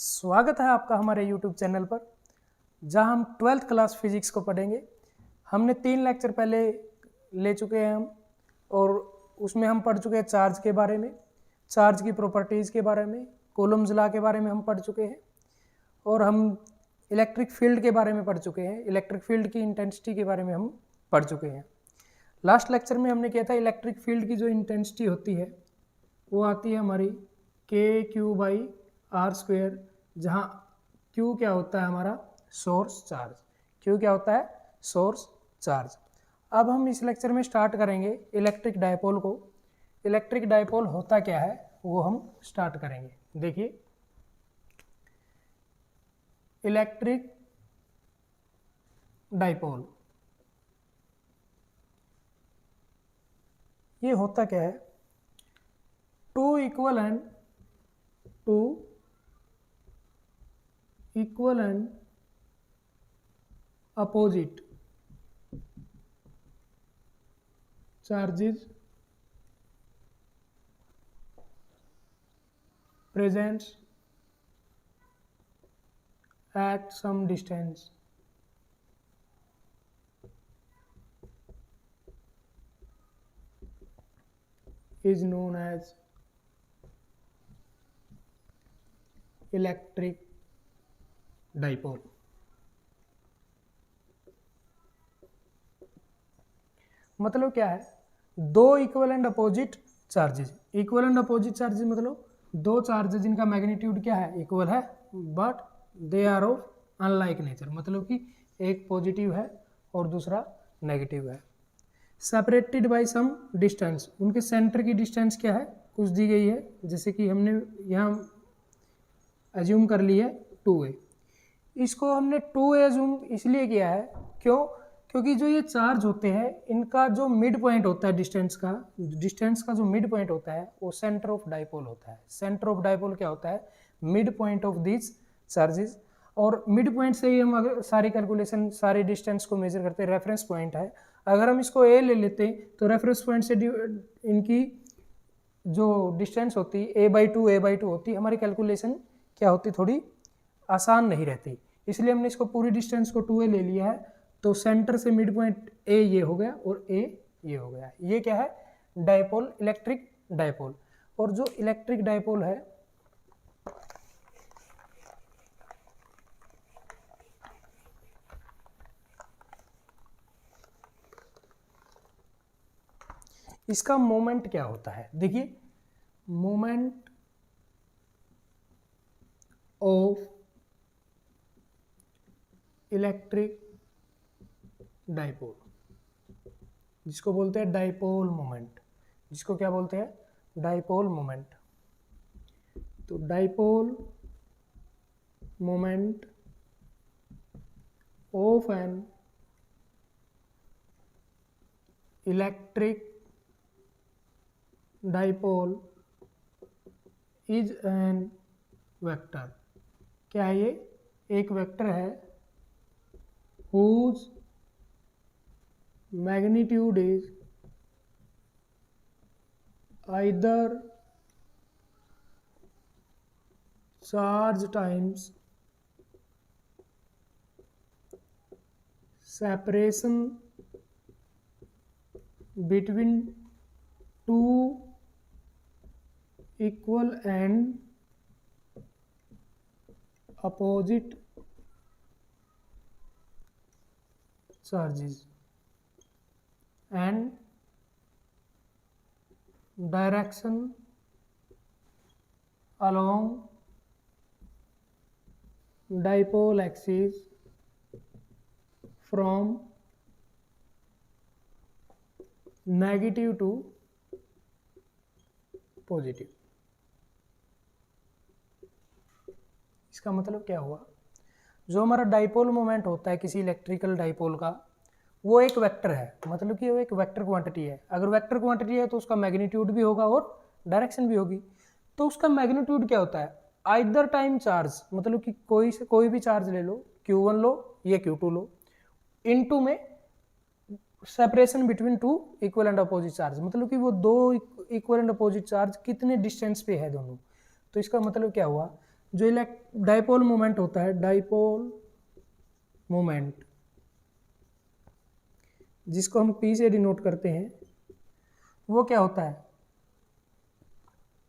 स्वागत है आपका हमारे YouTube चैनल पर, जहां हम 12th क्लास फिजिक्स को पढ़ेंगे। हमने 3 लेक्चर पहले ले चुके हैं और उसमें हम पढ़ चुके हैं चार्ज के बारे में, चार्ज की प्रॉपर्टीज़ के बारे में, कूलम्ब्स लॉ के बारे में हम पढ़ चुके हैं और हम इलेक्ट्रिक फील्ड के बारे में पढ़ चुके हैं। इलेक्ट्रिक फील्ड की इंटेंसिटी के बारे में हम पढ़ चुके हैं। लास्ट लेक्चर में हमने किया था इलेक्ट्रिक फील्ड की जो इंटेंसिटी होती है वो आती है हमारी KQ/R², जहाँ Q क्या होता है हमारा सोर्स चार्ज, Q क्या होता है सोर्स चार्ज। अब हम इस लेक्चर में स्टार्ट करेंगे इलेक्ट्रिक डायपोल को। इलेक्ट्रिक डायपोल होता क्या है वो हम स्टार्ट करेंगे। देखिए, इलेक्ट्रिक डायपोल ये होता क्या है, two equal and opposite charges presents at some distance is known as electric dipole. मतलब क्या है, दो equal and opposite charges. Equal and opposite charges मतलब दो चार्जेस जिनका मैग्नीट्यूड क्या है, इक्वल है, but they are of unlike nature. मतलब कि एक पॉजिटिव है और दूसरा नेगेटिव है। सेपरेटेड बाय सम डिस्टेंस, उनके सेंटर की डिस्टेंस क्या है, कुछ दी गई है, जैसे कि हमने यहाँ एज्यूम कर ली है 2a। इसको हमने 2a एज्यूम इसलिए किया है, क्योंकि जो ये चार्ज होते हैं इनका जो मिड पॉइंट होता है डिस्टेंस का जो मिड पॉइंट होता है वो सेंटर ऑफ डाइपोल होता है। सेंटर ऑफ डाइपोल क्या होता है, mid point of this charges. और मिड पॉइंट से ही हम अगर सारी कैलकुलेशन सारे डिस्टेंस को मेजर करते हैं। रेफरेंस पॉइंट है, अगर हम इसको a ले लेते हैं तो रेफरेंस पॉइंट से इनकी जो डिस्टेंस होती है a/2 होती है, हमारी कैलकुलेशन क्या होती, थोड़ी आसान नहीं रहती। इसलिए हमने इसको पूरी डिस्टेंस को 2a ले लिया है। तो सेंटर से मिड पॉइंट a ये हो गया और a ये हो गया। ये क्या है, डायपोल, इलेक्ट्रिक डायपोल। और जो इलेक्ट्रिक डायपोल है इसका मोमेंट क्या होता है। देखिए, मोमेंट ऑफ इलेक्ट्रिक डाइपोल, जिसको बोलते हैं डाइपोल मोमेंट, जिसको क्या बोलते हैं, डाइपोल मोमेंट। तो dipole moment of an electric dipole is an vector. क्या है, ये एक वेक्टर है whose magnitude is either charge times separation between two equal and opposite charges and direction along dipole axis from negative to positive. इसका मतलब क्या हुआ, जो हमारा डाइपोल मोमेंट होता है किसी इलेक्ट्रिकल डाइपोल का, वो एक वेक्टर है। मतलब कि वो एक वेक्टर क्वांटिटी है। अगर वेक्टर क्वांटिटी है तो उसका मैग्नीट्यूड भी होगा और डायरेक्शन भी होगी। तो उसका मैग्नीट्यूड क्या होता है, आइदर टाइम चार्ज, मतलब कि कोई भी चार्ज ले लो, Q1 लो या Q2 लो, इनटू में separation between two equal and opposite charge, मतलब कि वो दो इक्वल एंड अपोजिट चार्ज कितने डिस्टेंस पे है दोनों। तो इसका मतलब क्या हुआ, जो डाइपोल मोमेंट होता है, डाइपोल मोमेंट, जिसको हम P से डिनोट करते हैं, वो क्या होता है,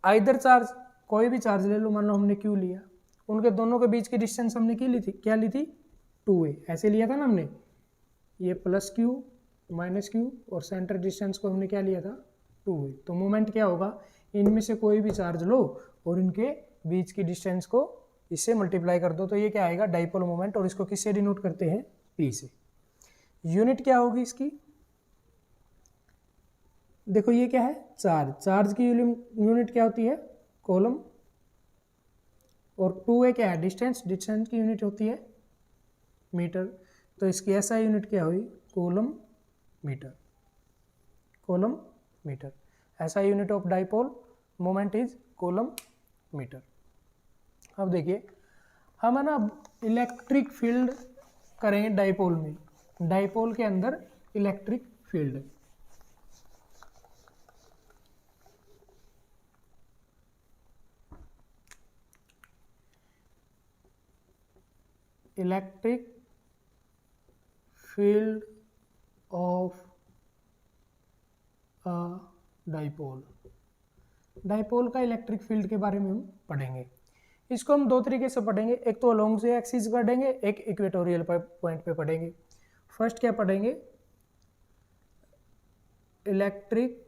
आइदर चार्ज, कोई भी चार्ज ले लो, मान लो हमने Q लिया, उनके दोनों के बीच की डिस्टेंस हमने क्या ली थी 2a, ऐसे लिया था ना हमने, ये प्लस Q माइनस Q और सेंटर डिस्टेंस को हमने क्या लिया था 2a। तो मोमेंट क्या होगा, इनमें से कोई भी चार्ज लो और इनके बीच की डिस्टेंस को इससे मल्टीप्लाई कर दो, तो ये क्या आएगा डाइपोल मोमेंट, और इसको किससे डिनोट करते हैं P से। यूनिट क्या होगी इसकी, देखो ये क्या है चार्ज, चार्ज की यूनिट क्या होती है कूलम, और 2a क्या है डिस्टेंस, डिस्टेंस की यूनिट होती है मीटर, तो इसकी ऐसा यूनिट क्या हुई कूलम मीटर, कूलम मीटर, ऐसा unit of dipole moment is coulomb metre. अब देखिए हम है ना इलेक्ट्रिक फील्ड करेंगे डाइपोल में, डाइपोल के अंदर electric field, electric field of a dipole, dipole का इलेक्ट्रिक फील्ड के बारे में हम पढ़ेंगे। इसको हम दो तरीके से पढ़ेंगे, एक तो अलोंग से एक्सिस पढ़ेंगे, एक इक्वेटोरियल पॉइंट पे पढ़ेंगे। फर्स्ट क्या पढ़ेंगे, electric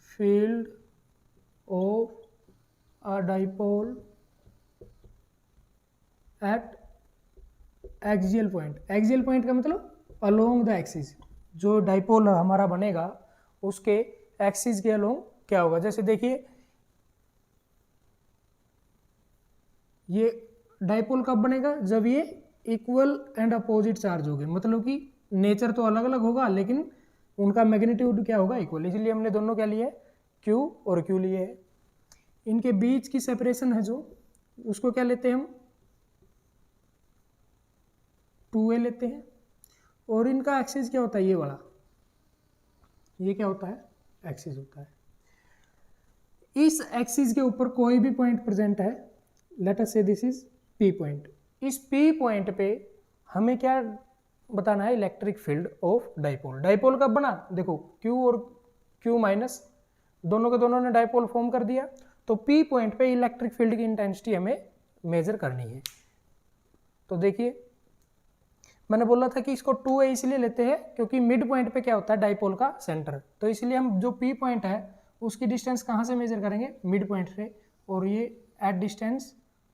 field of a dipole at axial point, axial point का मतलब अलोंग द एक्सिस, जो डाइपोल हमारा बनेगा उसके एक्सिस के अलोंग क्या होगा। जैसे देखिए ये डाइपोल कब बनेगा, जब ये इक्वल एंड अपोजिट चार्ज हो गए, मतलब कि नेचर तो अलग अलग होगा लेकिन उनका मैग्नीट्यूड क्या होगा इक्वल, इसलिए हमने दोनों क्या लिए Q और Q लिए है। इनके बीच की सेपरेशन है जो, उसको क्या लेते हैं हम 2a लेते हैं, और इनका एक्सिस क्या होता है ये वाला, ये क्या होता है एक्सिस होता है। इस एक्सिस के ऊपर कोई भी पॉइंट प्रेजेंट है, late us say this is P point, इस P पॉइंट पे हमें क्या बताना है electric field of dipole. Dipole कब बना, देखो Q और Q माइनस दोनों के दोनों ने डाइपोल फॉर्म कर दिया, तो P पॉइंट पे इलेक्ट्रिक फील्ड की इंटेंसिटी हमें मेजर करनी है। तो देखिए मैंने बोला था कि इसको 2a इसलिए लेते हैं क्योंकि मिड पॉइंट पे क्या होता है डाइपोल का सेंटर, तो इसलिए हम जो P पॉइंट है उसकी डिस्टेंस कहाँ से मेजर करेंगे मिड पॉइंट से, और ये एट डिस्टेंस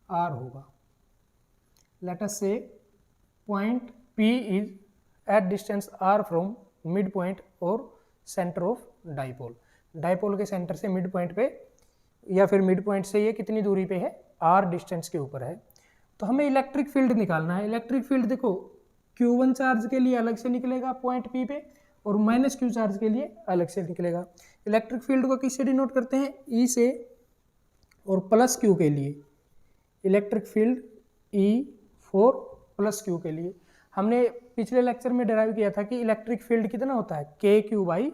r होगा। लेट अस से point P is at distance r from mid point और सेंटर ऑफ डाइपोल, डाइपोल के सेंटर से मिड पॉइंट पे या फिर मिड पॉइंट से ये कितनी दूरी पे है r डिस्टेंस के ऊपर है। तो हमें इलेक्ट्रिक फील्ड निकालना है। इलेक्ट्रिक फील्ड देखो Q1 चार्ज के लिए अलग से निकलेगा पॉइंट P पे, और माइनस Q चार्ज के लिए अलग से निकलेगा। इलेक्ट्रिक फील्ड को किससे डिनोट करते हैं E से, और प्लस Q के लिए electric field E for plus Q के लिए हमने पिछले लेक्चर में डिराइव किया था कि इलेक्ट्रिक फील्ड कितना होता है KQ by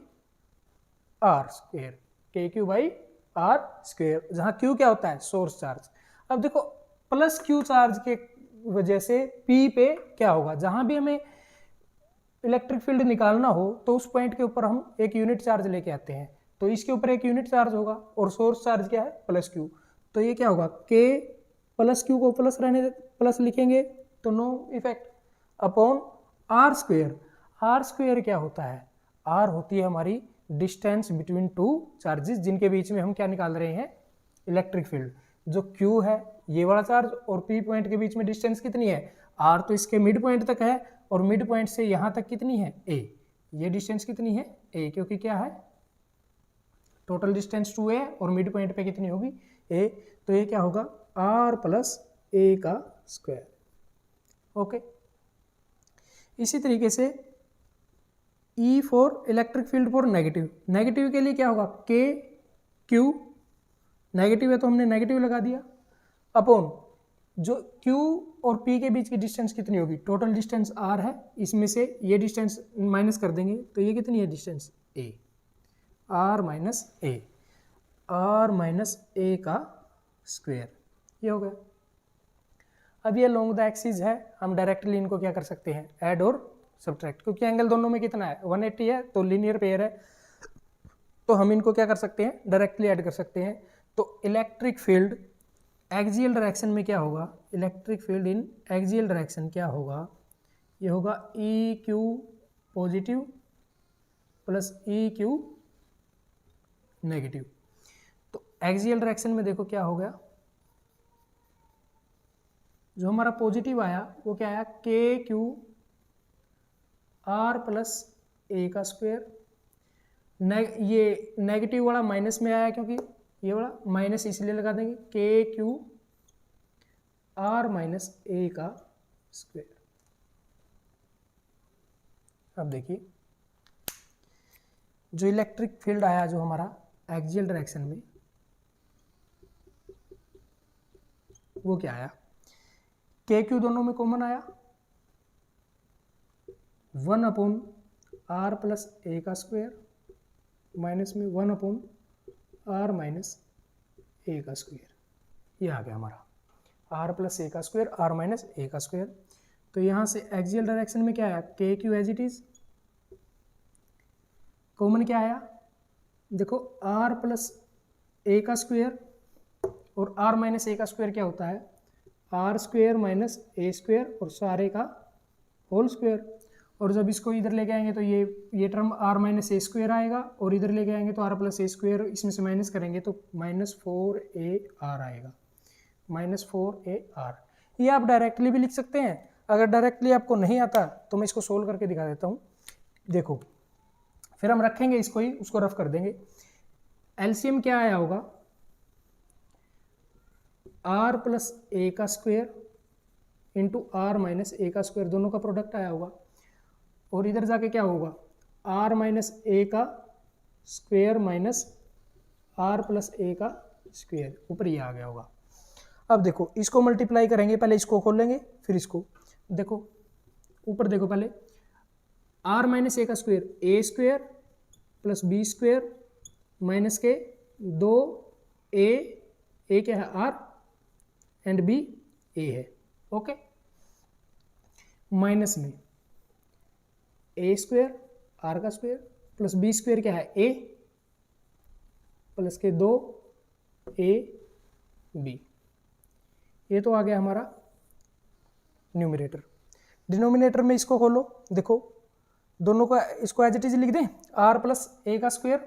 R square, KQ by R square, जहाँ Q क्या होता है सोर्स चार्ज। अब देखो प्लस Q चार्ज के वजह से P पे क्या होगा, जहां भी हमें इलेक्ट्रिक फील्ड निकालना हो तो उस पॉइंट के ऊपर हम एक यूनिट चार्ज लेके आते हैं, तो इसके ऊपर एक यूनिट चार्ज होगा और सोर्स चार्ज क्या है प्लस Q, तो ये क्या होगा K प्लस Q को प्लस रहने प्लस लिखेंगे तो no effect upon R square. R square क्या होता है, R होती है हमारी डिस्टेंस बिटवीन टू चार्जेस जिनके बीच में हम क्या निकाल रहे हैं इलेक्ट्रिक फील्ड। जो Q है ये वाला चार्ज और P पॉइंट के बीच में डिस्टेंस कितनी है R, तो इसके मिड पॉइंट तक है, और मिड पॉइंट से यहाँ तक कितनी है A, ये डिस्टेंस कितनी है A, क्योंकि क्या है टोटल डिस्टेंस 2a और मिड पॉइंट पे कितनी होगी A, तो ये क्या होगा R प्लस A का स्क्वायर। ओके, इसी तरीके से E for electric field for negative, negative के लिए क्या होगा K Q, नेगेटिव है तो हमने नेगेटिव लगा दिया, अपॉन जो Q और P के बीच की डिस्टेंस कितनी होगी, टोटल डिस्टेंस R है, इसमें से ये डिस्टेंस माइनस कर देंगे तो ये कितनी है distance A, R minus A, R minus A का स्क्वेयर, ये हो गया। अब ये लॉन्ग द एक्सिस है, हम डायरेक्टली इनको क्या कर सकते हैं, ऐड और सब्ट्रैक्ट, क्योंकि एंगल दोनों में कितना है 180 है, तो लीनियर पेयर है, तो हम इनको क्या कर सकते हैं, डायरेक्टली ऐड कर सकते हैं। तो इलेक्ट्रिक फील्ड एक्सियल डायरेक्शन में क्या होगा, इलेक्ट्रिक फील्ड इन एक्सियल डायरेक्शन क्या होगा, ये होगा ई क्यू पॉजिटिव प्लस ई क्यू नेगेटिव। तो एक्सियल डायरेक्शन में देखो क्या हो गया, जो हमारा पॉजिटिव आया वो क्या आया, K Q R plus A का स्क्वायर, ये नेगेटिव वाला माइनस में आया क्योंकि ये वाला माइनस इसलिए लगा देंगे, के क्यू आर माइनस ए का स्क्वायर। अब देखिए जो इलेक्ट्रिक फील्ड आया जो हमारा एक्सियल डायरेक्शन में, वो क्या आया, के क्यू दोनों में कॉमन आया, 1/r प्लस ए का स्क्वायर माइनस में 1/r माइनस ए का स्क्वायर, ये आ गया हमारा r प्लस ए का स्क्वायर r माइनस ए का स्क्वायर। तो यहाँ से एक्सियल डायरेक्शन में क्या आया, K Q as it is, common क्या आया, देखो r प्लस ए का स्क्वायर और r माइनस ए का स्क्वायर क्या होता है, R square minus A square और सारे का होल स्क्वायर। और जब इसको इधर लेके आएंगे तो ये term R minus A square आएगा, और इधर लेके आएंगे तो आर प्लस ए स्क्वायर, इसमें से माइनस करेंगे तो -4ar आएगा, -4ar। ये आप डायरेक्टली भी लिख सकते हैं, अगर डायरेक्टली आपको नहीं आता तो मैं इसको सोल्व करके दिखा देता हूँ। देखो फिर हम रखेंगे इसको ही, उसको रफ कर देंगे। एलसीएम क्या आया होगा, आर प्लस ए का square into are minus A का स्क्वायर, दोनों का प्रोडक्ट आया होगा, और इधर जाके क्या होगा, आर माइनस ए का square minus are plus A का स्क्वायर, ऊपर ये आ गया होगा। अब देखो इसको मल्टीप्लाई करेंगे, पहले इसको खोलेंगे फिर इसको, देखो ऊपर देखो पहले, आर माइनस ए का square A square plus B square minus के 2a क्या है आर एंड बी ए है, ओके, माइनस में ए स्क्वायर आर का स्क्वायर प्लस बी स्क्वायर क्या है ए प्लस के 2ab, ये तो आ गया हमारा न्यूमरेटर। डिनोमिनेटर में इसको खोलो, देखो दोनों का इसको एज इट इज लिख दें, आर प्लस ए का स्क्वायर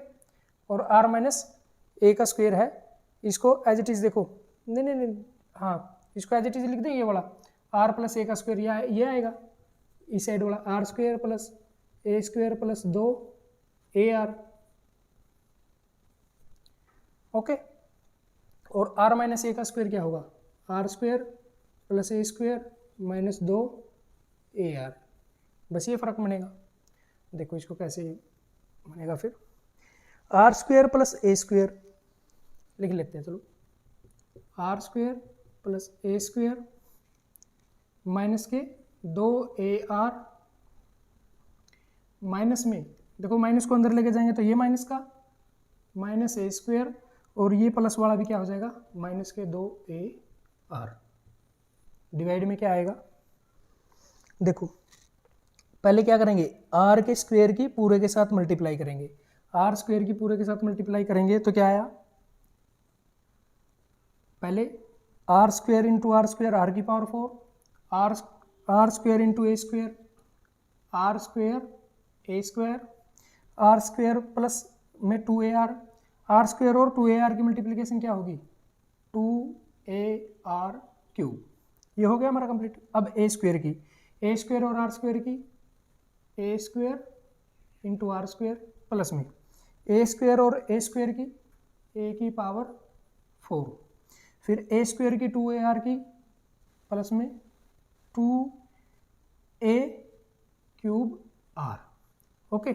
और आर माइनस ए का स्क्वायर है, इसको एज इट इज देखो, नहीं नहीं नहीं हाँ, इसको एज इट इज लिख दें, ये वाला आर प्लस ए का स्क्वायर ये आएगा, इस साइड वाला R square plus A square plus 2ar, okay, और आर माइनस ए का स्क्वायर क्या होगा, R square plus A square minus 2ar, बस ये फर्क बनेगा। देखो इसको कैसे बनेगा, फिर R square plus A square लिख लेते हैं, चलो, R square plus A square minus के 2ar माइनस में, देखो माइनस को अंदर लेके जाएंगे तो ये माइनस का माइनस ए स्क्वायर, और ये प्लस वाला भी क्या हो जाएगा, माइनस के 2ar, डिवाइड में क्या आएगा, देखो पहले क्या करेंगे, आर के स्क्वायर की पूरे के साथ मल्टीप्लाई करेंगे, आर स्क्वायर की पूरे के साथ मल्टीप्लाई करेंगे तो क्या आया, पहले R square into R square R की power 4, R square into A square R square A square, R square plus में 2ar, आर स्क्वायर और 2ar की मल्टीप्लिकेशन क्या होगी, 2ar क्यूब, ये हो गया हमारा कंप्लीट। अब ए स्क्वायर की, ए स्क्वायर और आर स्क्वायर की, A square into R square plus में ए स्क्वायर और ए स्क्वायर की, ए की पावर 4, फिर ए स्क्वायर की 2ar की प्लस में 2a क्यूब आर, ओके।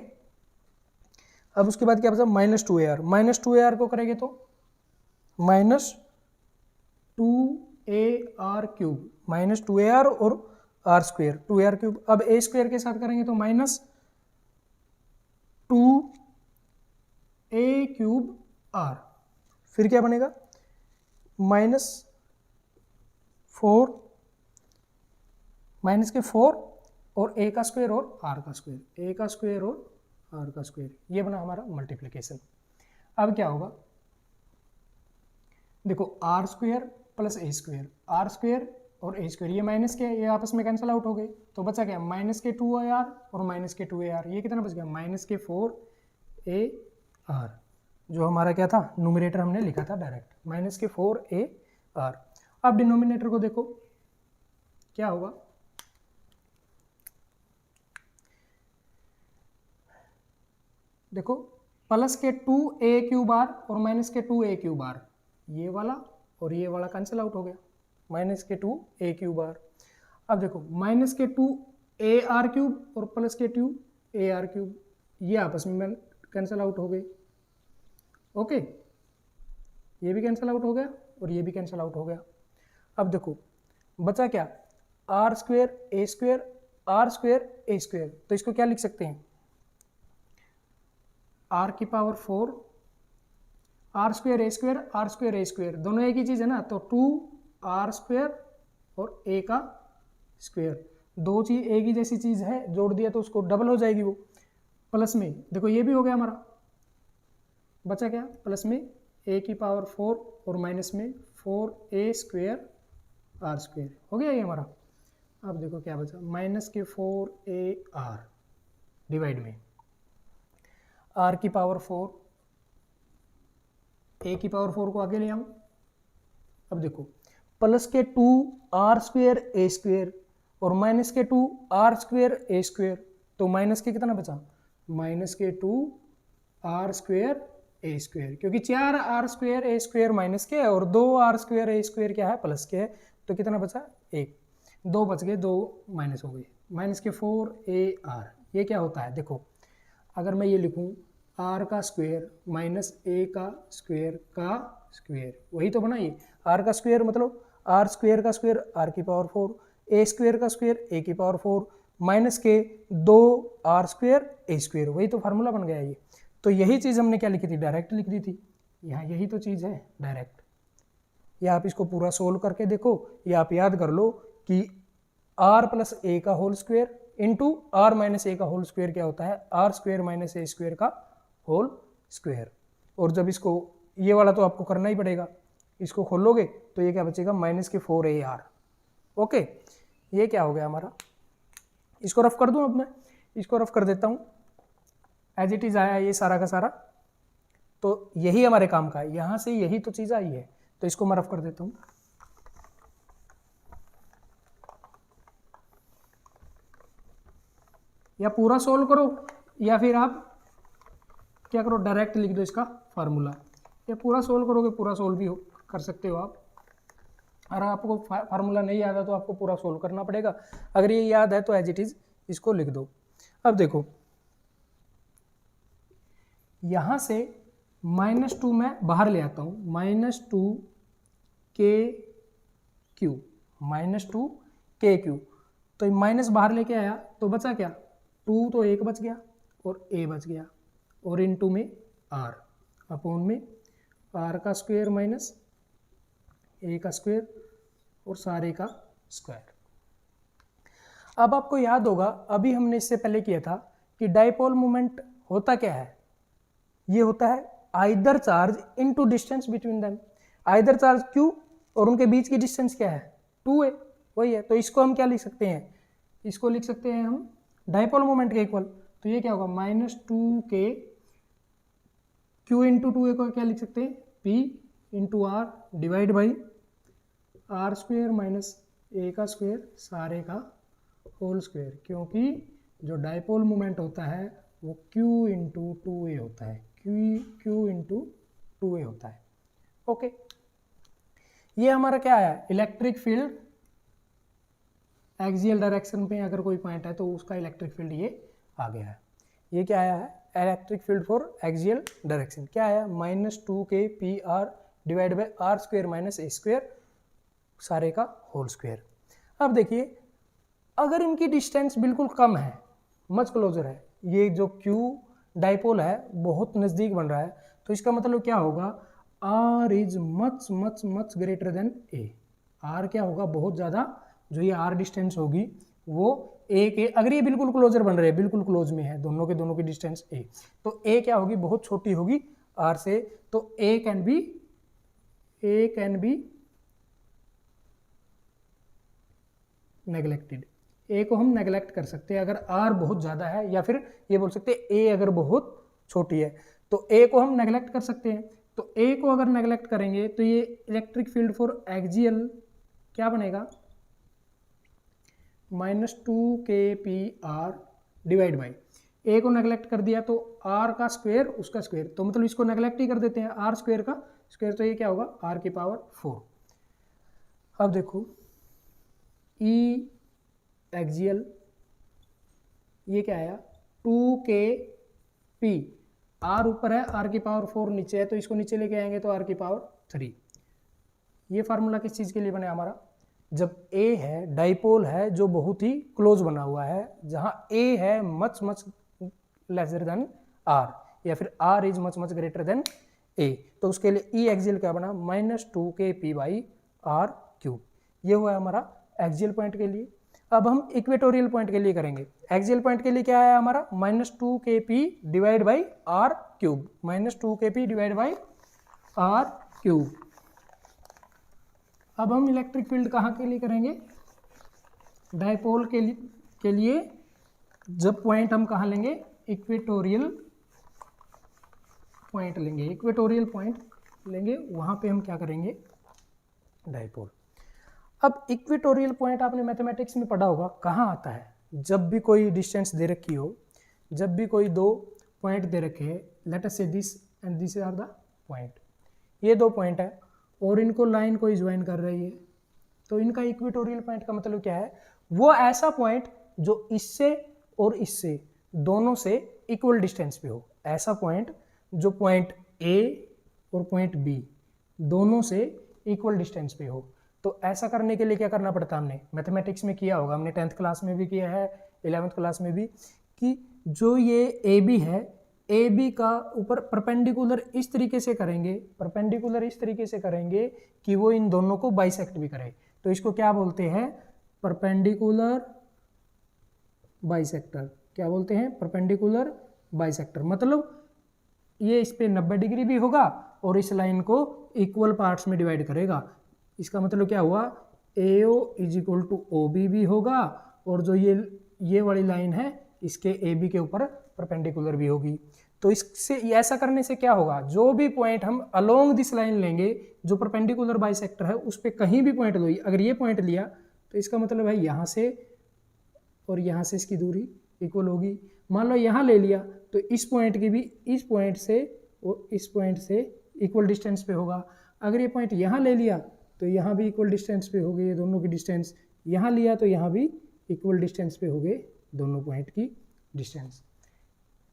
अब उसके बाद क्या बचा, -2ar, -2ar को करेंगे तो -2ar क्यूब, -2ar और आर स्क्वायर 2ar क्यूब। अब ए स्क्वायर के साथ करेंगे तो -2a क्यूब आर, फिर क्या बनेगा -4 और a का स्क्वायर और r का स्क्वायर, a का स्क्वायर और r का स्क्वायर, ये बना हमारा मल्टीप्लिकेशन। अब क्या होगा, देखो R square plus A square, R square और ए स्क्वायर ये माइनस के ये आपस में कैंसिल आउट हो गए, तो बचा क्या -2ar और -2ar, ये कितना बच गया -4ar, जो हमारा क्या था न्यूमरेटर हमने लिखा था डायरेक्ट -4ar। अब डिनोमिनेटर को देखो क्या होगा, देखो प्लस के 2a³ और माइनस के 2a³, ये वाला और ये वाला कैंसिल आउट हो गया, -2a³। अब देखो -2ar³ और प्लस के 2ar³, ये आपस में कैंसिल आउट हो गए, ओके, ये भी कैंसिल आउट हो गया और ये भी कैंसिल आउट हो गया। अब देखो बचा क्या, r square a square r square a square, तो इसको क्या लिख सकते हैं, r की power 4 r square a square r square a square, दोनों एक ही चीज़ है ना, तो 2r स्क्वायर और a का स्क्वायर, दो चीज एक ही जैसी चीज़ है, जोड़ दिया तो उसको डबल हो जाएगी वो, प्लस में देखो ये भी हो गया हमारा, बचा क्या प्लस में a की पावर 4 और माइनस में 4a स्क्वायर r स्क्वायर, हो गया ये हमारा। अब देखो क्या बचा, -4ar डिवाइड में r की पावर 4, a की पावर 4 को आगे ले आऊं, अब देखो प्लस के 2r स्क्वायर a स्क्वायर और माइनस के 2r स्क्वायर a स्क्वायर, तो माइनस के कितना बचा, -2r स्क्वायर a स्क्वायर, क्योंकि 4r square a square minus के है और 2r स्क्वायर a स्क्वायर क्या है प्लस के है, तो कितना बचा 1, 2 बच गए, 2 माइनस हो गए, -4ar, ये क्या होता है, देखो अगर मैं ये लिखूं r का स्क्वायर माइनस a का स्क्वायर, वही तो बना ये, r का स्क्वायर मतलब r स्क्वायर का स्क्वायर r की पावर 4, a स्क्वायर का स्क्वायर a की पावर 4 माइनस के 2r स्क्वायर a स्क्वायर, वही तो फार्मूला बन गया ये। तो यही चीज़ हमने क्या लिखी थी, डायरेक्ट लिख दी थी, यहाँ यही तो चीज़ है डायरेक्ट। या आप इसको पूरा सोल्व करके देखो, या आप याद कर लो कि r प्लस a का whole square into r minus a का होल स्क्वायर क्या होता है, r square minus a square का होल स्क्वायर। और जब इसको ये वाला तो आपको करना ही पड़ेगा, इसको खोलोगे तो ये क्या बचेगा -4ar, ओके, ये क्या हो गया हमारा, इसको रफ कर दूं, अब मैं इसको रफ कर देता हूँ, एज इट इज आया ये सारा का सारा, तो यही हमारे काम का है, यहाँ से यही तो चीज़ आई है, तो इसको मैं रफ कर देता हूँ। या पूरा सोल्व करो या फिर आप क्या करो, डायरेक्ट लिख दो इसका फार्मूला, या पूरा सोल्व करोगे पूरा सोल्व भी कर सकते हो आप। अगर आपको फार्मूला नहीं याद है तो आपको पूरा सोल्व करना पड़ेगा, अगर ये याद है तो एज इट इज इसको लिख दो। अब देखो यहाँ से -2 मैं बाहर ले आता हूँ, -2 तो माइनस बाहर लेके आया तो बचा क्या, 2 तो 1 बच गया और a बच गया, और इनटू में r अपॉन में r का स्क्वायर माइनस a का स्क्वायर और सारे का स्क्वायर। अब आपको याद होगा अभी हमने इससे पहले किया था कि डाइपोल मोमेंट होता क्या है, ये होता है either charge into distance between them, either charge q और उनके बीच की डिस्टेंस क्या है 2a, वही है। तो इसको हम क्या लिख सकते हैं, इसको लिख सकते हैं हम डाइपोल मोमेंट के इक्वल, तो ये क्या होगा -2k q इंटू 2a को क्या लिख सकते हैं p into r divide by r square minus a का स्क्वेयर सारे का होल स्क्वेयर, क्योंकि जो डाइपोल मोमेंट होता है वो q इंटू 2a होता है, q इंटू 2a होता है, ओके। ये हमारा क्या आया, इलेक्ट्रिक फील्ड एक्सियल डायरेक्शन पे अगर कोई पॉइंट है तो उसका इलेक्ट्रिक फील्ड ये आ गया है। ये क्या आया है, electric field for axial direction क्या आया, -2k PR divide by r square minus a square सारे का होल स्क्वेयर। अब देखिए अगर इनकी डिस्टेंस बिल्कुल कम है, मच क्लोजर है, ये जो q डाइपोल है बहुत नज़दीक बन रहा है, तो इसका मतलब क्या होगा, R is much much much greater than A. R क्या होगा, बहुत ज़्यादा, जो ये आर डिस्टेंस होगी वो ए के, अगर ये बिल्कुल क्लोजर बन रहे हैं, बिल्कुल क्लोज में है दोनों की डिस्टेंस ए, तो ए क्या होगी, बहुत छोटी होगी आर से, तो ए कैन बी नेग्लेक्टेड। ए को हम नेग्लेक्ट कर सकते हैं अगर आर बहुत ज़्यादा है, या फिर ये बोल सकते हैं ए अगर बहुत छोटी है तो ए को हम नेग्लेक्ट कर सकते हैं। तो ए को अगर नेग्लेक्ट करेंगे तो ये इलेक्ट्रिक फील्ड फॉर एक्सियल क्या बनेगा, -2kpr डिवाइड बाई, ए को नेग्लेक्ट कर दिया तो आर का स्क्वायर उसका स्क्वायर, तो मतलब इसको नेग्लेक्ट ही कर देते हैं, आर स्क्वायर का स्क्वायर, तो ये क्या होगा आर की पावर 4। अब देखो ई एक्सियल ये क्या आया 2kp, आर ऊपर है, आर की पावर 4 नीचे है, तो इसको नीचे लेके आएंगे तो आर की पावर 3। ये फार्मूला किस चीज़ के लिए बना हमारा, जब ए है डाइपोल है जो बहुत ही क्लोज बना हुआ है, जहां ए है much much lesser than R, या फिर R is much much greater than A, तो उसके लिए ई एक्सियल क्या बना -2kp/r³। ये हुआ हमारा एक्सियल पॉइंट के लिए। अब हम इक्वेटोरियल पॉइंट के लिए करेंगे। एक्सियल पॉइंट के लिए क्या आया हमारा -2kp divide by r³, -2kp divide by r³। अब हम इलेक्ट्रिक फील्ड कहाँ के लिए करेंगे, डाइपोल के लिए जब पॉइंट हम कहाँ लेंगे, इक्वेटोरियल पॉइंट लेंगे, इक्वेटोरियल पॉइंट लेंगे, वहाँ पे हम क्या करेंगे डाइपोल। अब इक्वेटोरियल पॉइंट आपने मैथमेटिक्स में पढ़ा होगा, कहाँ आता है, जब भी कोई डिस्टेंस दे रखी हो, जब भी कोई दो पॉइंट दे रखे हैं, let us say this and this are the point, ये दो पॉइंट है और इनको लाइन कोई ज्वाइन कर रही है, तो इनका इक्वेटोरियल पॉइंट का मतलब क्या है, वो ऐसा पॉइंट जो इससे और इससे दोनों से इक्वल डिस्टेंस पे हो, ऐसा पॉइंट जो पॉइंट ए और पॉइंट बी दोनों से इक्वल डिस्टेंस पे हो। तो ऐसा करने के लिए क्या करना पड़ता है, हमने मैथमेटिक्स में किया होगा, हमने 10th क्लास में भी किया है, 11th क्लास में भी, कि जो ये ए बी है, ए बी का ऊपर परपेंडिकुलर इस तरीके से करेंगे, परपेंडिकुलर इस तरीके से करेंगे कि वो इन दोनों को बाइसेक्ट भी करे, तो इसको क्या बोलते हैं, परपेंडिकुलर बाइसेक्टर। क्या बोलते हैं, परपेंडिकुलर बाइसेक्टर। मतलब ये इस पे 90 डिग्री भी होगा और इस लाइन को इक्वल पार्ट्स में डिवाइड करेगा। इसका मतलब क्या हुआ, AO is equal to OB भी होगा, और जो ये वाली लाइन है इसके AB के ऊपर परपेंडिकुलर भी होगी। तो इससे ऐसा करने से क्या होगा, जो भी पॉइंट हम अलोंग दिस लाइन लेंगे जो परपेंडिकुलर बाइसेक्टर है, उस पर कहीं भी पॉइंट लो, अगर ये पॉइंट लिया तो इसका मतलब है यहाँ से और यहाँ से इसकी दूरी इक्वल होगी। मान लो यहाँ ले लिया तो इस पॉइंट की भी इस पॉइंट से और इस पॉइंट से इक्वल डिस्टेंस पे होगा। अगर ये पॉइंट यहाँ ले लिया तो यहाँ भी इक्वल डिस्टेंस पे हो गए, ये दोनों की डिस्टेंस। यहाँ लिया तो यहाँ भी इक्वल डिस्टेंस पे हो गए दोनों पॉइंट की डिस्टेंस।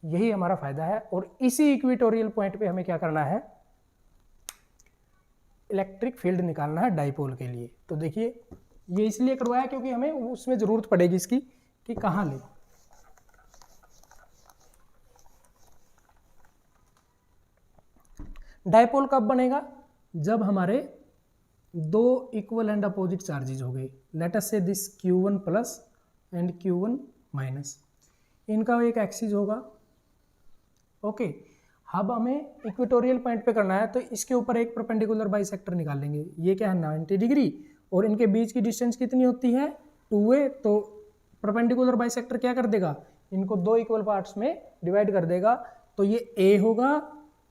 यही हमारा फायदा है, और इसी इक्वेटोरियल पॉइंट पे हमें क्या करना है, इलेक्ट्रिक फील्ड निकालना है डाइपोल के लिए। तो देखिए ये इसलिए करवाया क्योंकि हमें उसमें जरूरत पड़ेगी इसकी कि कहाँ ले। डाइपोल कब बनेगा, जब हमारे दो इक्वल एंड अपोजिट चार्जेज हो गए, late us say this Q1 plus and Q1 minus, इनका एक एक्सिस होगा। ओके, अब हमें इक्वेटोरियल पॉइंट पे करना है, तो इसके ऊपर एक परपेंडिकुलर बाइसेक्टर निकालेंगे। ये क्या है 90 डिग्री, और इनके बीच की डिस्टेंस कितनी होती है 2a। तो परपेंडिकुलर बाइसेक्टर क्या कर देगा, इनको दो इक्वल पार्ट्स में डिवाइड कर देगा। तो ये a होगा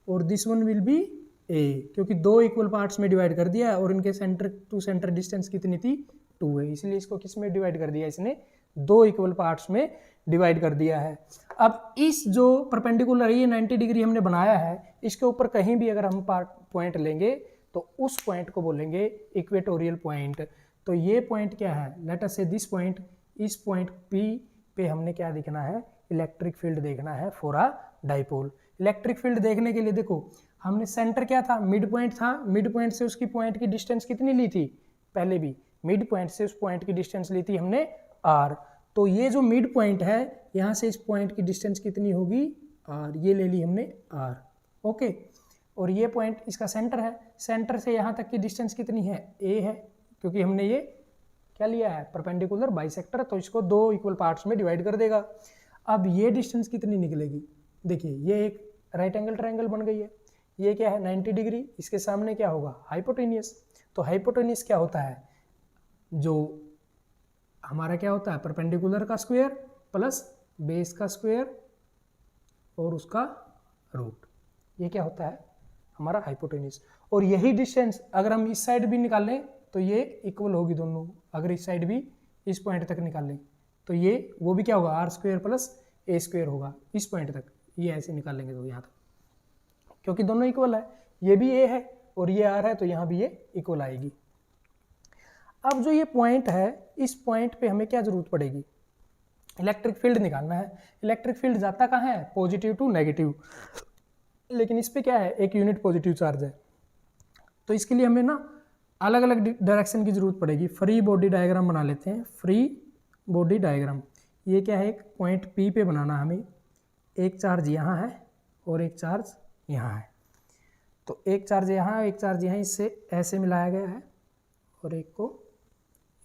और this one will be a, क्योंकि दो इक्वल पार्ट्स में डिवाइड कर दिया है, और इनके सेंटर टू सेंटर डिस्टेंस कितनी थी 2 है, इसलिए इसको किस में डिवाइड कर दिया, इसने दो इक्वल पार्ट्स में डिवाइड कर दिया है। अब इस जो परपेंडिकुलर ये 90 डिग्री हमने बनाया है, इसके ऊपर कहीं भी अगर हम पॉइंट लेंगे तो उस पॉइंट को बोलेंगे इक्वेटोरियल पॉइंट। तो ये पॉइंट क्या है, late us say this point, इस पॉइंट P पे हमने क्या देखना है, इलेक्ट्रिक फील्ड देखना है for a dipole. Electric field देखने के लिए देखो, हमने सेंटर क्या था, मिड पॉइंट था, मिड पॉइंट से उसकी पॉइंट की डिस्टेंस कितनी ली थी, पहले भी मिड पॉइंट से उस पॉइंट की डिस्टेंस ली थी हमने R। तो ये जो मिड पॉइंट है, यहाँ से इस पॉइंट की डिस्टेंस कितनी होगी R, ये ले ली हमने R। ओके, और ये पॉइंट इसका सेंटर है, सेंटर से यहाँ तक की डिस्टेंस कितनी है, a है, क्योंकि हमने ये क्या लिया है, परपेंडिकुलर बाइसेक्टर, तो इसको 2 इक्वल पार्ट्स में डिवाइड कर देगा। अब ये डिस्टेंस कितनी निकलेगी, देखिए ये एक राइट एंगल ट्रायंगल बन गई है, ये क्या है 90 डिग्री, इसके सामने क्या होगा हाइपोटेनियस। तो हाइपोटेनियस क्या होता है, जो हमारा क्या होता है परपेंडिकुलर का स्क्वायर प्लस बेस का स्क्वायर और उसका रूट, ये क्या होता है हमारा हाइपोटेनियस। और यही डिस्टेंस अगर हम इस साइड भी निकाल लें तो ये इक्वल होगी दोनों, अगर इस साइड भी इस पॉइंट तक निकाल लें तो ये वो भी क्या होगा R square plus A square होगा इस पॉइंट तक, ये ऐसे निकाल लेंगे तो यहाँ तक, क्योंकि दोनों इक्वल है, ये भी ए है और ये आर है, तो यहाँ भी ये इक्वल आएगी। अब जो ये पॉइंट है, इस पॉइंट पे हमें क्या जरूरत पड़ेगी, इलेक्ट्रिक फील्ड निकालना है। इलेक्ट्रिक फील्ड जाता कहाँ है, पॉजिटिव टू नेगेटिव, लेकिन इस पे क्या है एक यूनिट पॉजिटिव चार्ज है, तो इसके लिए हमें ना अलग अलग डायरेक्शन की जरूरत पड़ेगी। फ्री बॉडी डायग्राम बना लेते हैं, फ्री बॉडी डायग्राम। ये क्या है, एक पॉइंट P पे बनाना हमें, एक चार्ज यहाँ है और एक चार्ज यहाँ है, तो एक चार्ज यहाँ एक चार्ज यहाँ, इससे ऐसे मिलाया गया है और एक को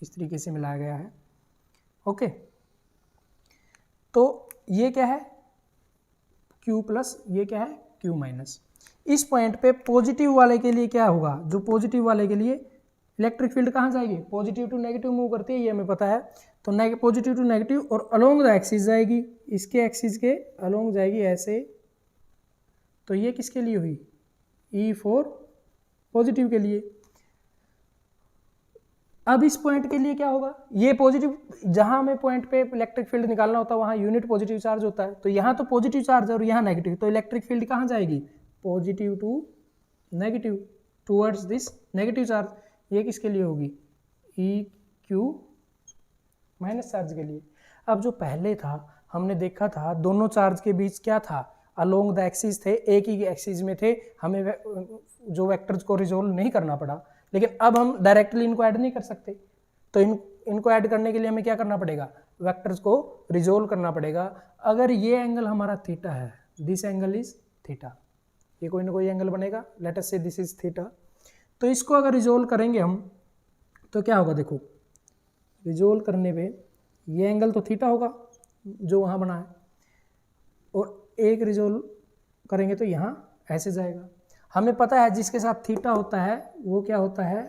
इस तरीके से मिलाया गया है। ओके, तो ये क्या है Q प्लस, ये क्या है Q माइनस। इस पॉइंट पे पॉजिटिव वाले के लिए क्या होगा, जो पॉजिटिव वाले के लिए इलेक्ट्रिक फील्ड कहाँ जाएगी, पॉजिटिव टू नेगेटिव मूव करती है, ये हमें पता है, तो पॉजिटिव टू नेगेटिव और अलोंग द एक्सिस जाएगी, इसके एक्सिस के अलोंग जाएगी ऐसे, तो ये किसके लिए हुई, E फॉर पॉजिटिव के लिए। अब इस पॉइंट के लिए क्या होगा, ये पॉजिटिव, जहां हमें पॉइंट पे इलेक्ट्रिक फील्ड निकालना होता है वहां यूनिट पॉजिटिव चार्ज होता है, तो यहाँ तो पॉजिटिव चार्ज है और यहाँ नेगेटिव, तो इलेक्ट्रिक फील्ड कहाँ जाएगी, positive to negative towards this negative charge, ये किसके लिए होगी, ई क्यू माइनस चार्ज के लिए। अब जो पहले था हमने देखा था दोनों चार्ज के बीच क्या था, अलोंग द एक्सिस थे, एक ही एक्सिस में थे, हमें जो वेक्टर्स को रिजोल्व नहीं करना पड़ा, लेकिन अब हम डायरेक्टली इनको ऐड नहीं कर सकते, तो इनको ऐड करने के लिए हमें क्या करना पड़ेगा, वेक्टर्स को रिजोल्व करना पड़ेगा। अगर ये एंगल हमारा थीटा है, दिस एंगल इज थीटा, ये कोई ना कोई एंगल बनेगा, late us say this is theta, तो इसको अगर रिजोल्व करेंगे हम तो क्या होगा, देखो रिजोल्व करने पे ये एंगल तो थीटा होगा जो वहाँ बना है, और एक रिजोल्व करेंगे तो यहाँ ऐसे जाएगा। हमें पता है जिसके साथ थीटा होता है वो क्या होता है,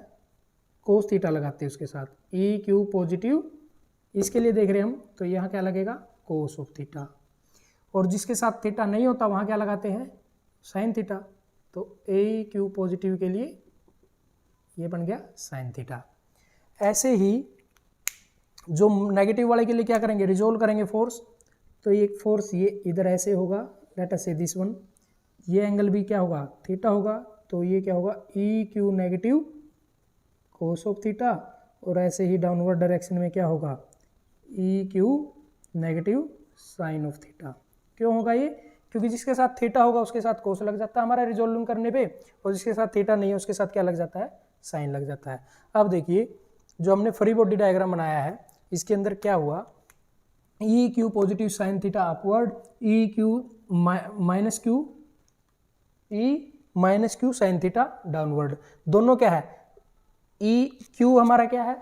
कोस थीटा लगाते हैं उसके साथ, ई क्यू पॉजिटिव, इसके लिए देख रहे हैं हम, तो यहाँ क्या लगेगा कोस ऑफ थीटा, और जिसके साथ थीटा नहीं होता वहाँ क्या लगाते हैं साइन थीटा, तो ए क्यू पॉजिटिव के लिए ये बन गया साइन थीटा। ऐसे ही जो नेगेटिव वाले के लिए क्या करेंगे, रिजोल्व करेंगे फोर्स, तो ये फोर्स ये इधर ऐसे होगा, late us say this one, ये एंगल भी क्या होगा थीटा होगा, तो ये क्या होगा E Q negative cos of theta, और ऐसे ही डाउनवर्ड डायरेक्शन में क्या होगा E Q negative sine of theta. क्यों होगा ये, क्योंकि जिसके साथ थीटा होगा उसके साथ कोस लग जाता है हमारा रिजोल्विंग करने पे, और जिसके साथ थीटा नहीं है उसके साथ क्या लग जाता है साइन लग जाता है। अब देखिए जो हमने फ्री बॉडी डायग्राम बनाया है इसके अंदर क्या हुआ, E Q positive sine theta upward, E Q minus Q, E minus Q sine theta downward, दोनों क्या है, ई क्यू हमारा क्या है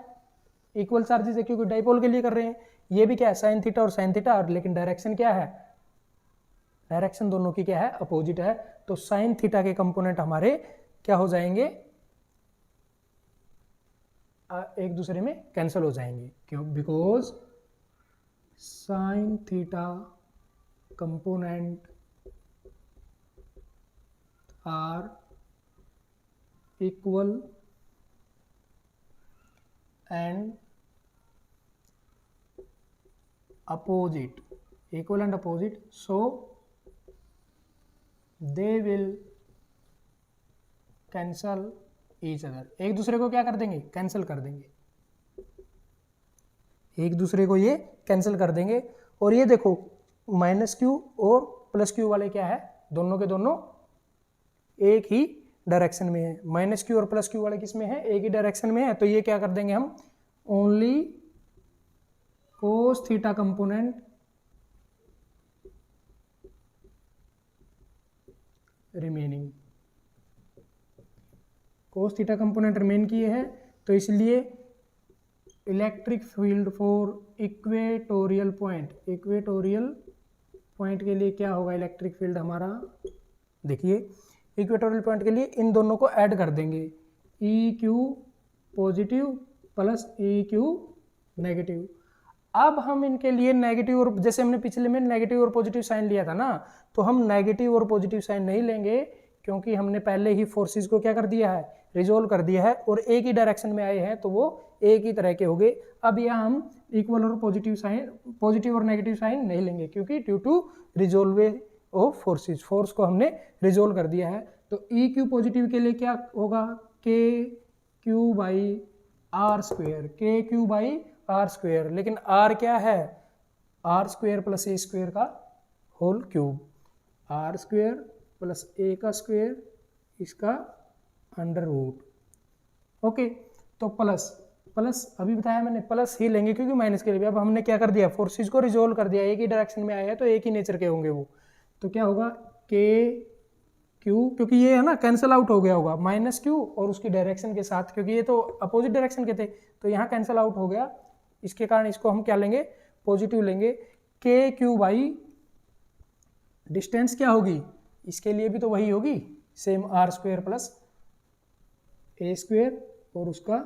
इक्वल चार्जेस है क्योंकि डाइपोल के लिए कर रहे हैं, ये भी क्या है साइन थीटा और साइन थीटा, और लेकिन डायरेक्शन क्या है, डायरेक्शन दोनों की क्या है अपोजिट है, तो साइन थीटा के कंपोनेंट हमारे क्या हो जाएंगे एक दूसरे में कैंसिल हो जाएंगे, क्यों, because sine theta component are equal and opposite, equal and opposite, so they will cancel each other, एक दूसरे को क्या कर देंगे कैंसिल कर देंगे, एक दूसरे को ये कैंसिल कर देंगे। और ये देखो माइनस क्यू और प्लस क्यू वाले क्या है, दोनों के दोनों एक ही डायरेक्शन में है, माइनस क्यू और प्लस क्यू वाले किस में है एक ही डायरेक्शन में है, तो ये क्या कर देंगे हम only cos theta component remaining, cos theta component remain किए हैं, तो इसलिए electric field for equatorial point के लिए क्या होगा इलेक्ट्रिक फील्ड हमारा, देखिए इक्वेटोरियल पॉइंट के लिए इन दोनों को ऐड कर देंगे, ई क्यू पॉजिटिव प्लस ई क्यू नेगेटिव। अब हम इनके लिए नेगेटिव और, जैसे हमने पिछले में नेगेटिव और पॉजिटिव साइन लिया था ना, तो हम नेगेटिव और पॉजिटिव साइन नहीं लेंगे, क्योंकि हमने पहले ही फोर्सेस को क्या कर दिया है, रिजोल्व कर दिया है, और एक ही डायरेक्शन में आए हैं तो वो एक ही तरह के हो गए। अब यहाँ हम इक्वल और पॉजिटिव और नेगेटिव साइन नहीं लेंगे, क्योंकि due to resolve of forces, force को हमने रिजोल्व कर दिया है। तो ई क्यू पॉजिटिव के लिए क्या होगा, K Q by R square, K Q by R square, लेकिन आर क्या है, R square plus A square का whole cube, R square plus A का स्क्वेयर इसका अंडर रूट। ओके, तो प्लस अभी बताया मैंने प्लस ही लेंगे क्योंकि माइनस के लिए। अब हमने क्या कर दिया, फोर्सेस को रिजोल्व कर दिया, एक ही डायरेक्शन में आए हैं तो एक ही नेचर के होंगे वो, तो क्या होगा के क्यू, क्योंकि ये है ना कैंसिल आउट हो गया होगा माइनस क्यू और उसकी डायरेक्शन के साथ, क्योंकि ये तो अपोजिट डायरेक्शन के थे, तो यहाँ कैंसिल आउट हो गया, इसके कारण इसको हम क्या लेंगे, पॉजिटिव लेंगे। के क्यू बाई डिस्टेंस क्या होगी, इसके लिए भी तो वही होगी same, R square plus A square और उसका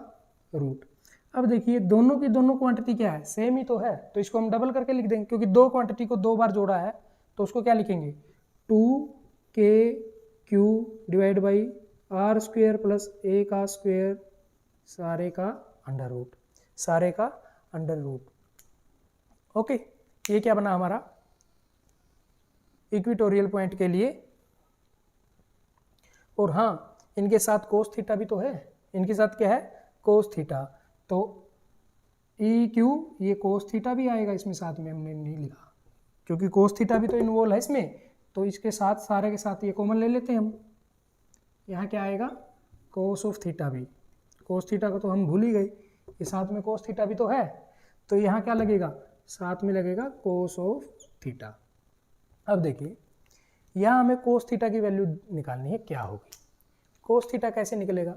रूट। अब देखिए दोनों की दोनों क्वांटिटी क्या है, सेम ही तो है, तो इसको हम डबल करके लिख देंगे, क्योंकि दो क्वांटिटी को दो बार जोड़ा है, तो उसको क्या लिखेंगे, 2k Q divide by R square plus A का स्क्वेयर सारे का अंडर रूट। ओके, ये क्या बना हमारा इक्वेटोरियल पॉइंट के लिए। और हाँ, इनके साथ कोस थीटा भी तो है, इनके साथ क्या है, कोस थीटा, तो ई क्यू ये कोस थीटा भी आएगा इसमें, साथ में हमने नहीं लिखा क्योंकि कोस थीटा भी तो इन्वॉल्व है इसमें, तो इसके साथ सारे के साथ ये कॉमन ले लेते हैं हम, यहाँ क्या आएगा कोस ऑफ थीटा भी, कोस थीटा को तो हम भूल ही गए, ये साथ में कोस थीटा भी तो है, तो यहाँ क्या लगेगा, साथ में लगेगा कोस ऑफ थीटा। अब देखिए यहाँ हमें कोस थीटा की वैल्यू निकालनी है, क्या होगी, कोस थीटा कैसे निकलेगा,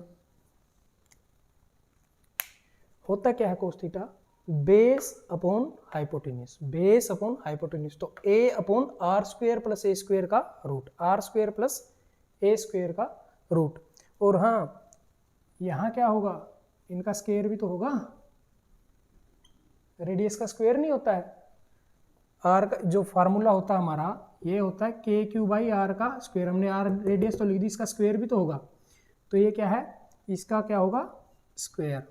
होता क्या है cos theta, base upon hypotenuse, तो a upon R square plus A square का root, R square plus A square का रूट। और हाँ यहाँ क्या होगा, इनका स्क्वेयर भी तो होगा, रेडियस का स्क्वेयर नहीं होता है, आर का जो फार्मूला होता है हमारा ये होता है के क्यू बाई आर का स्क्वेयर, हमने आर रेडियस तो लिख दी, इसका स्क्वेयर भी तो होगा, तो ये क्या है, इसका क्या होगा स्क्वेयर।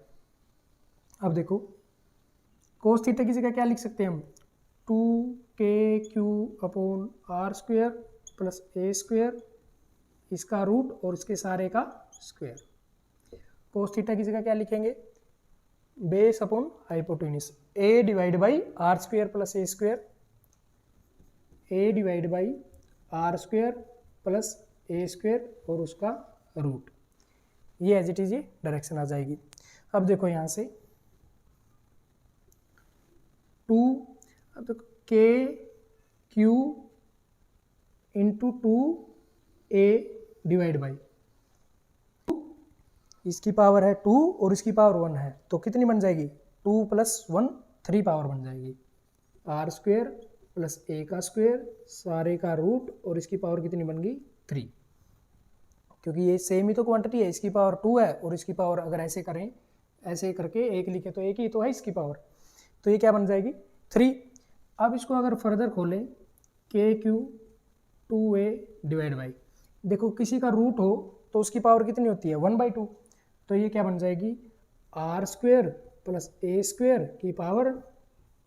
अब देखो कोस थीटा की जगह क्या लिख सकते हैं हम, 2k Q upon R square plus A square इसका रूट और इसके सारे का स्क्वेयर। कोस थीटा की जगह क्या लिखेंगे, base upon hypotenuse, a divide by R square plus A square, a divide by R square plus A square और उसका रूट, ये एज इट इज ये डायरेक्शन आ जाएगी। अब देखो यहाँ से 2, अब देखो K Q into 2a divide by, इसकी पावर है 2 और इसकी पावर 1 है, तो कितनी बन जाएगी, 2 + 1 3 पावर बन जाएगी, आर स्क्वेयर प्लस ए का स्क्वेयर सारे का रूट और इसकी पावर कितनी बन गई 3, क्योंकि ये सेम ही तो क्वांटिटी है, इसकी पावर 2 है और इसकी पावर अगर ऐसे करें, ऐसे करके एक लिखे तो एक ही तो है इसकी पावर, तो ये क्या बन जाएगी 3। अब इसको अगर फर्दर खोलें, के क्यू 2a डिवाइड बाई, देखो किसी का रूट हो तो उसकी पावर कितनी होती है 1/2, तो ये क्या बन जाएगी R square plus A square की पावर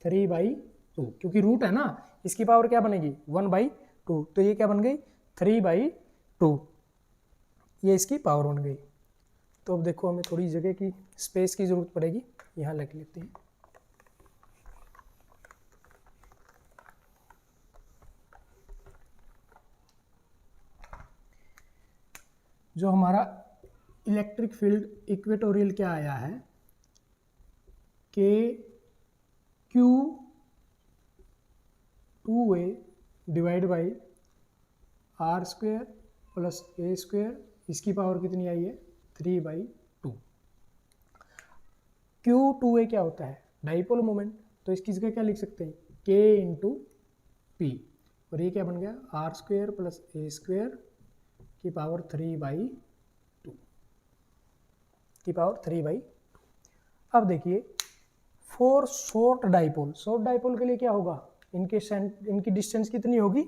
3/2, क्योंकि रूट है ना, इसकी पावर क्या बनेगी 1/2, तो ये क्या बन गई 3/2, ये इसकी पावर बन गई। तो अब देखो हमें थोड़ी जगह की स्पेस की ज़रूरत पड़ेगी, यहाँ लिख लेते हैं, जो हमारा इलेक्ट्रिक फील्ड इक्वेटोरियल क्या आया है, K Q 2a divide by R square plus A square, इसकी पावर कितनी आई है 3/2। Q2A क्या होता है? Dipole moment. तो इस चीज़ का क्या लिख सकते हैं? K into P. और ये क्या बन गया? R² प्लस A² की पावर 3/2 की पावर 3/2। अब देखिए for short dipole, short dipole के लिए क्या होगा? इनकी डिस्टेंस कितनी होगी?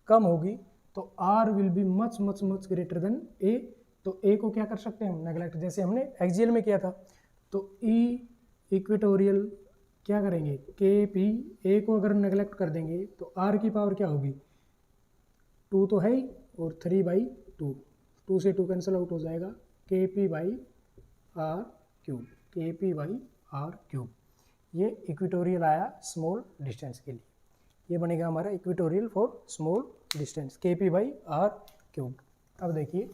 कम होगी। तो R will be much much much greater then A। तो A को क्या कर सकते हैं हम? नेगलेक्ट, जैसे हमने एक्सियल में किया था। तो E इक्वेटोरियल क्या करेंगे? KP, A को अगर नेगलेक्ट कर देंगे तो R की पावर क्या होगी? 2 तो है ही, और 3/2, 2 से 2 कैंसिल आउट हो जाएगा। KP/R³, KP/R³। ये इक्वेटोरियल आया स्मॉल डिस्टेंस के लिए। ये बनेगा हमारा equatorial for small distance, KP/R³। अब देखिए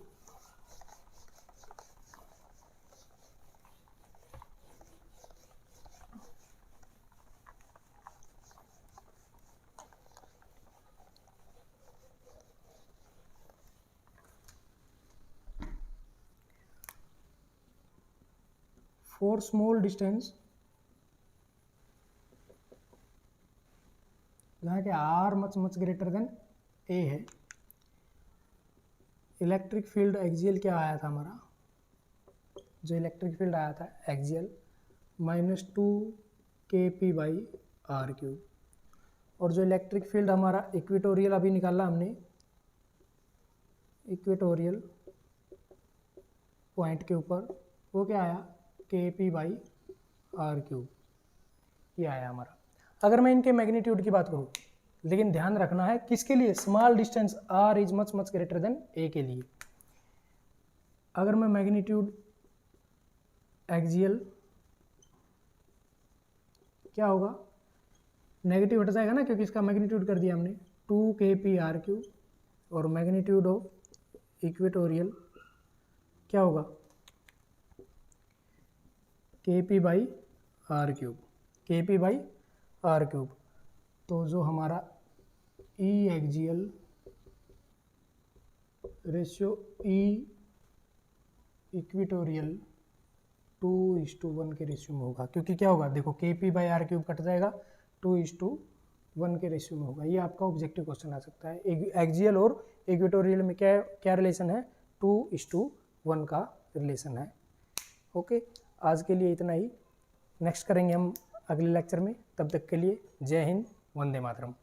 फॉर स्मॉल डिस्टेंस, जहाँ के R much much greater then A है, इलेक्ट्रिक फील्ड एक्सियल क्या आया था हमारा? जो इलेक्ट्रिक फील्ड आया था एक्सियल -2 KP/R³। और जो इलेक्ट्रिक फील्ड हमारा इक्वेटोरियल अभी निकाला हमने, इक्वेटोरियल पॉइंट के ऊपर, वो क्या आया? KP/R³। ये आया हमारा। अगर मैं इनके मैग्नीट्यूड की बात करूँ, लेकिन ध्यान रखना है किसके लिए? Small distance R is much much greater then A के लिए। अगर मैं मैग्नीट्यूड एक्सियल क्या होगा? नेगेटिव हट जाएगा ना, क्योंकि इसका मैग्नीट्यूड कर दिया हमने 2 KP/R³। और मैग्नीट्यूड ऑफ इक्वेटोरियल क्या होगा? KP/R³, KP/R³। तो जो हमारा E axial ratio E equatorial 2:1 के रेशियो में होगा। क्योंकि क्या होगा? देखो KP/R³ कट जाएगा, 2:1 के रेशियो में होगा। ये आपका ऑब्जेक्टिव क्वेश्चन आ सकता है। एक्सियल और इक्वेटोरियल में क्या क्या रिलेशन है? 2:1 का रिलेशन है। ओके, आज के लिए इतना ही। नेक्स्ट करेंगे हम अगले लेक्चर में। तब तक के लिए जय हिंद, वंदे मातरम।